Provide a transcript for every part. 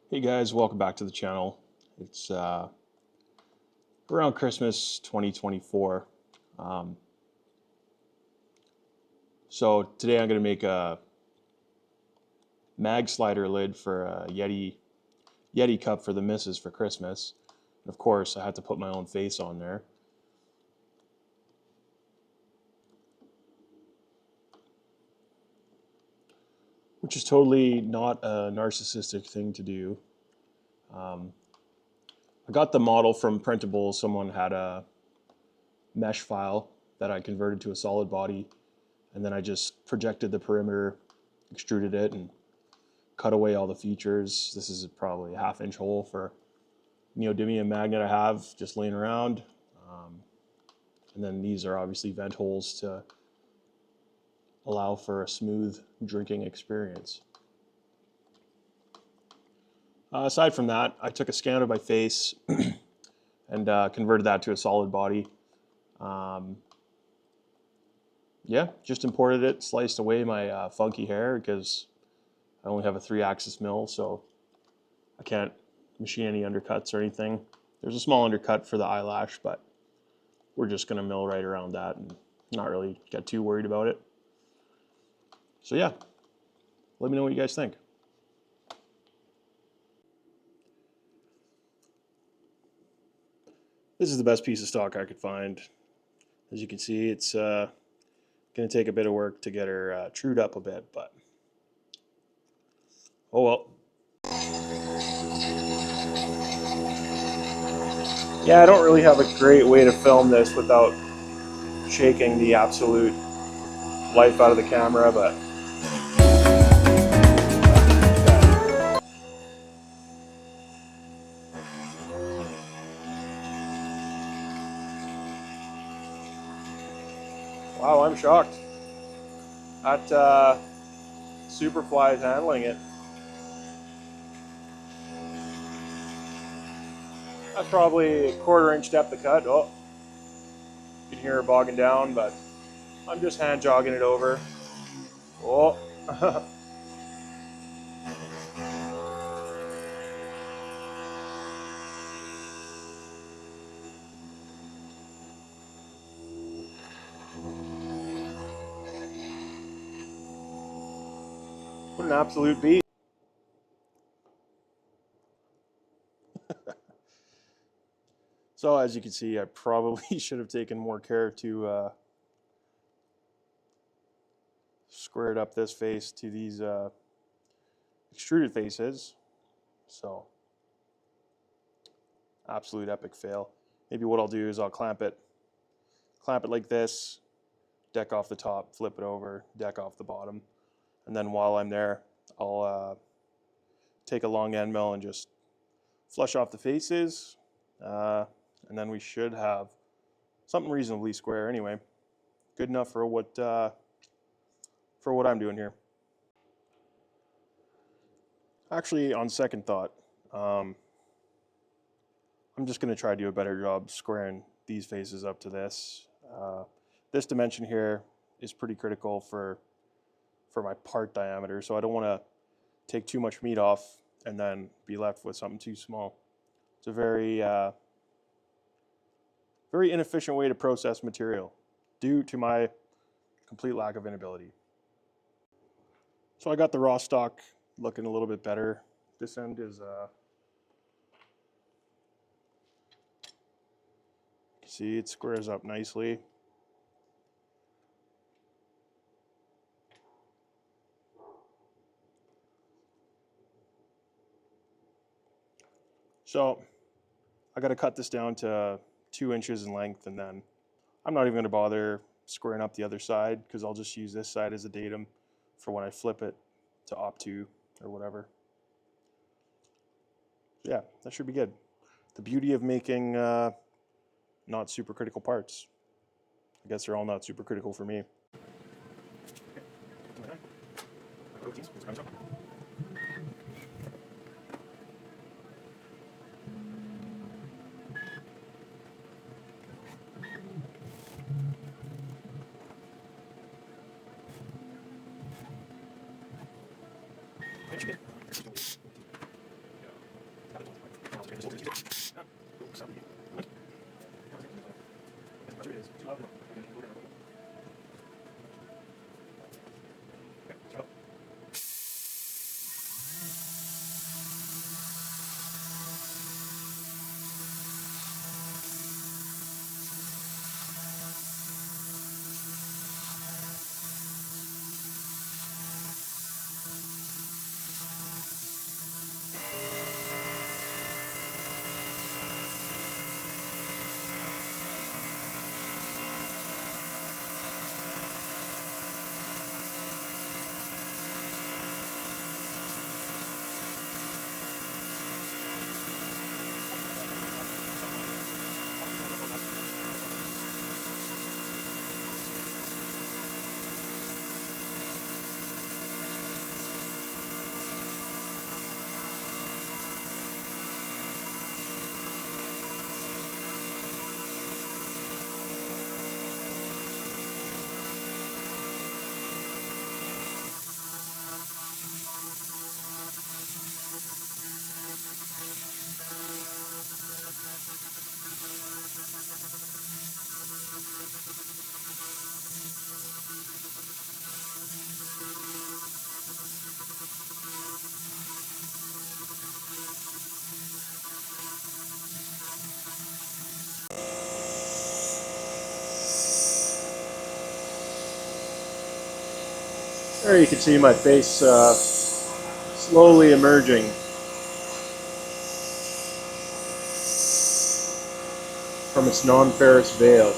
Hey guys, welcome back to the channel. It's around Christmas 2024. Um, so today I'm going to make a mag slider lid for a Yeti cup for the missus for Christmas. And of course, I had to put my own face on there. Which is totally not a narcissistic thing to do. I got the model from Printable. Someone had a mesh file that I converted to a solid body, and then I just projected the perimeter, extruded it, and cut away all the features. This is probably a 1/2 inch hole for neodymium magnet I have just laying around. And then these are obviously vent holes to allow for a smooth drinking experience. Aside from that, I took a scan of my face and converted that to a solid body. Yeah, just imported it, sliced away my funky hair because I only have a 3-axis mill, so I can't machine any undercuts or anything. There's a small undercut for the eyelash, but we're just going to mill right around that and not really get too worried about it. So yeah, let me know what you guys think. This is the best piece of stock I could find. As you can see, it's going to take a bit of work to get her trued up a bit, but oh well. Yeah, I don't really have a great way to film this without shaking the absolute life out of the camera, but wow, I'm shocked at Superfly is handling it. That's probably a 1/4 inch depth of cut. Oh, you can hear her bogging down, but I'm just hand jogging it over. Oh. What an absolute beat. So as you can see, I probably should have taken more care to square it up this face to these extruded faces. So absolute epic fail. Maybe what I'll do is I'll clamp it like this, deck off the top, flip it over, deck off the bottom. And then while I'm there, I'll take a long end mill and just flush off the faces. And then we should have something reasonably square anyway. Good enough for what I'm doing here. Actually, on second thought, I'm just going to try to do a better job squaring these faces up to this. This dimension here is pretty critical for my part diameter, so I don't want to take too much meat off and then be left with something too small. It's a very inefficient way to process material due to my complete lack of inability. So I got the raw stock looking a little bit better. This end is you see it squares up nicely. So I got to cut this down to 2 inches in length, and then I'm not even going to bother squaring up the other side because I'll just use this side as a datum for when I flip it to op2 or whatever. Yeah, that should be good. The beauty of making not super critical parts. I guess they're all not super critical for me. There you can see my face slowly emerging from its non-ferrous veil.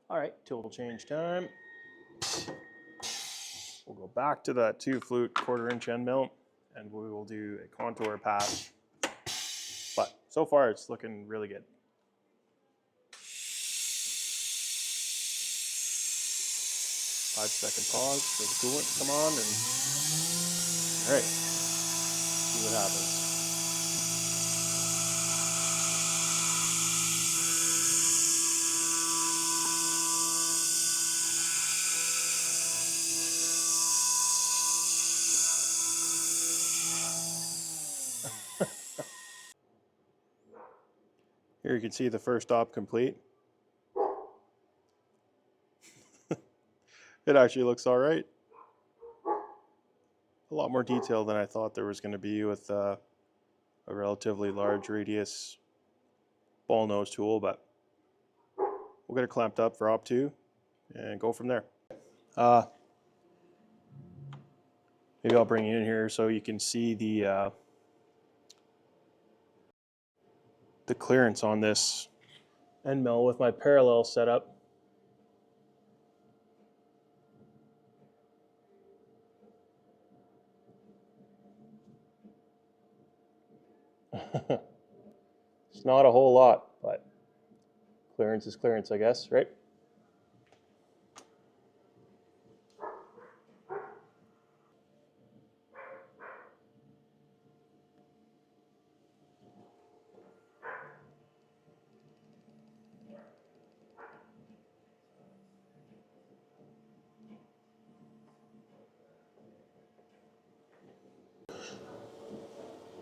All right, total change time. We'll go back to that 2-flute 1/4-inch end mill, and we will do a contour pass. But so far, it's looking really good. 5-second pause for the coolant to come on, and all right, see what happens. Here you can see the first stop complete. It actually looks all right. A lot more detail than I thought there was going to be with a relatively large radius ball nose tool, but we'll get it clamped up for op 2 and go from there. Maybe I'll bring you in here so you can see the clearance on this end mill with my parallel setup. It's not a whole lot, but clearance is clearance, I guess, right?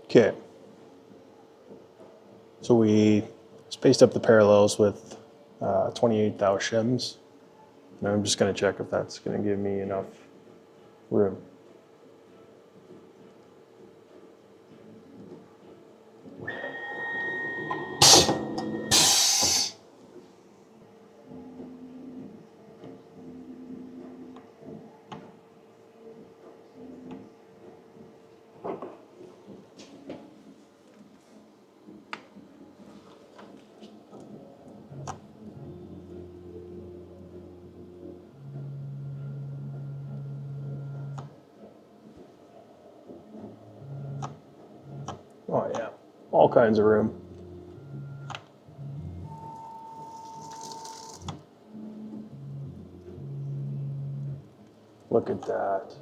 Okay. So we spaced up the parallels with 28 thou shims. And I'm just going to check if that's going to give me enough room. Oh yeah, all kinds of room. Look at that.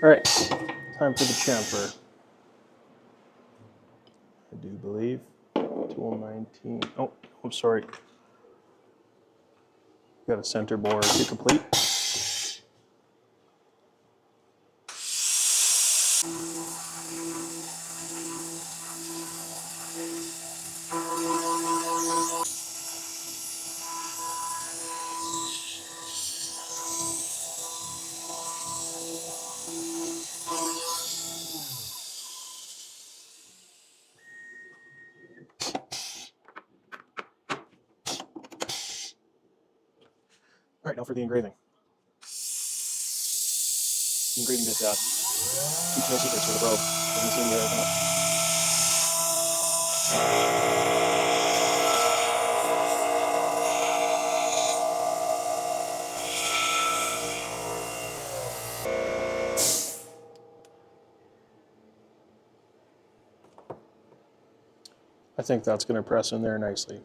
All right, time for the chamfer. I do believe tool 19. Oh, I'm sorry. Got a center bore to complete. All right, now for the engraving. The engraving bit keeps no secrets for the probe. Doesn't seem to open up. I think that's going to press in there nicely.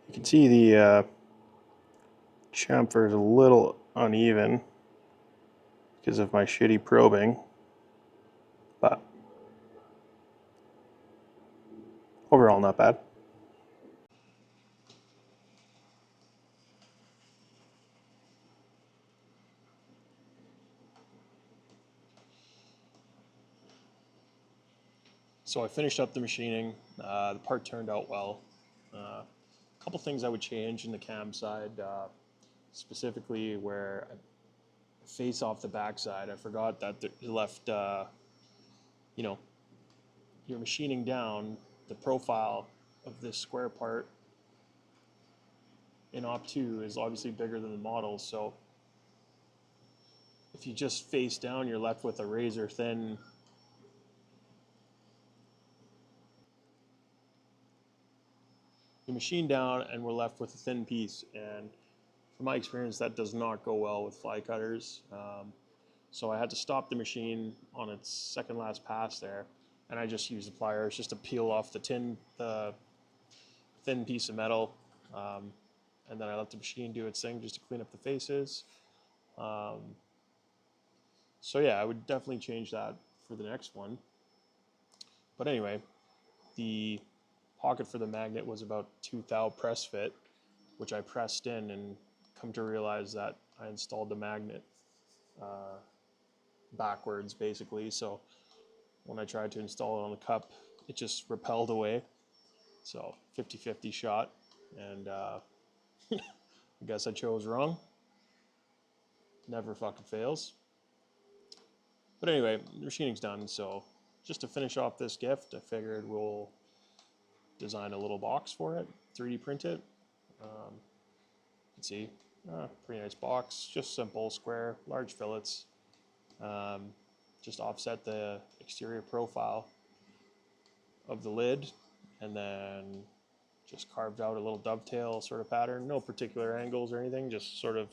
You can see the chamfer is a little uneven because of my shitty probing, but overall not bad. So I finished up the machining. The part turned out well. A couple things I would change in the cam side, specifically where I face off the backside. I forgot that you left, you know, you're machining down the profile of this square part in Op2 is obviously bigger than the model. So if you just face down, you're left with a razor thin you machine down and we're left with a thin piece. And from my experience, that does not go well with fly cutters. So I had to stop the machine on its second last pass there, and I just used the pliers just to peel off the thin piece of metal, um, and then I let the machine do its thing just to clean up the faces. Um, so yeah, I would definitely change that for the next one. But anyway, the pocket for the magnet was about 2 thou press fit, which I pressed in and come to realize that I installed the magnet uh, backwards basically. So when I tried to install it on the cup, it just repelled away. So 50-50 shot, and I guess I chose wrong. Never fucking fails. But anyway, the machining's done, so just to finish off this gift, I figured we'll design a little box for it, 3D print it. You can see, pretty nice box, just simple, square, large fillets. Just offset the exterior profile of the lid, and then just carved out a little dovetail sort of pattern. No particular angles or anything, just sort of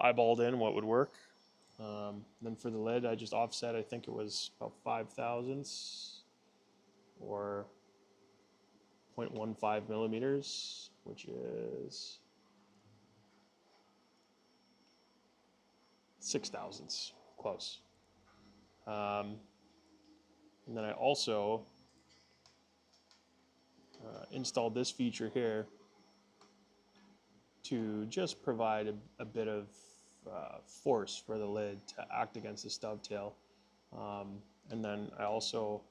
eyeballed in what would work. Then for the lid, I just offset, I think it was about 5 thousandths or 0.15 millimeters, which is 6 thousandths, close. And then I also installed this feature here to just provide a bit of force for the lid to act against this dovetail. And then I also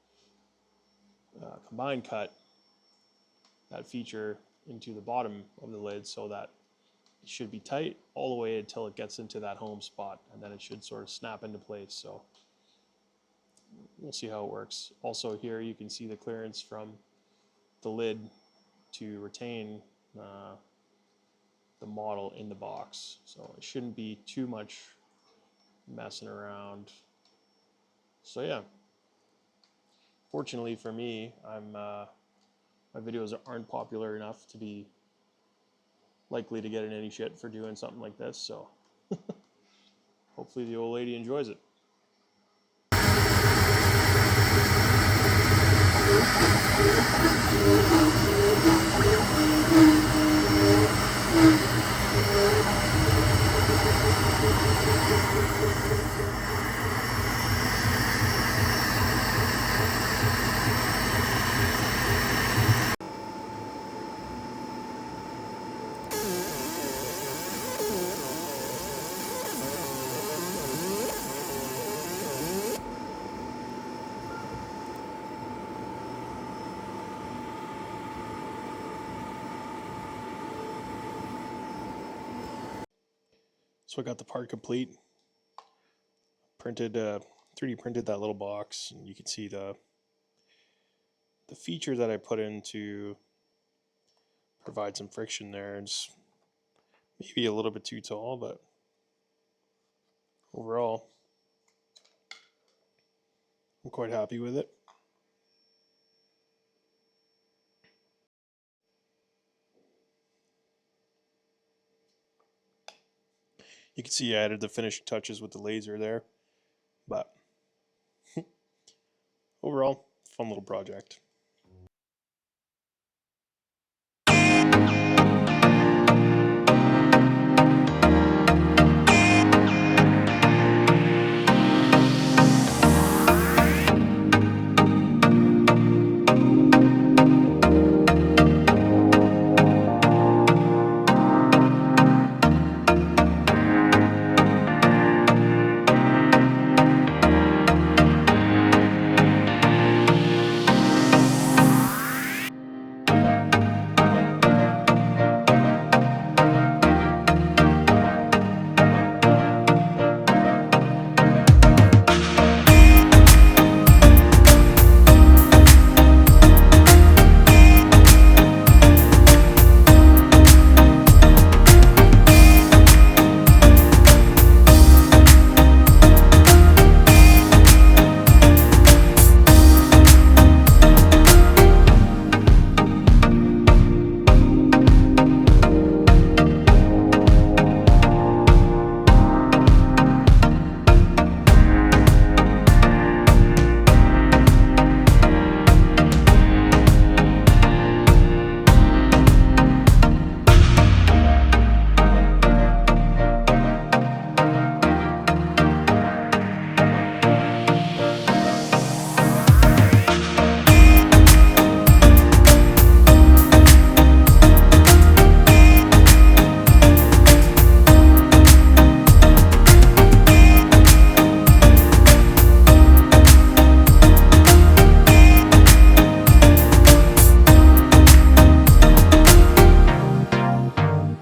combine cut that feature into the bottom of the lid so that it should be tight all the way until it gets into that home spot, and then it should sort of snap into place. So we'll see how it works. Also here you can see the clearance from the lid to retain the model in the box. So it shouldn't be too much messing around. So yeah, fortunately for me, my videos aren't popular enough to be likely to get in any shit for doing something like this. So hopefully the old lady enjoys it. So I got the part complete, printed, 3D printed that little box, and you can see the feature that I put in to provide some friction there. It's maybe a little bit too tall, but overall, I'm quite happy with it. You can see I added the finishing touches with the laser there, but overall, fun little project.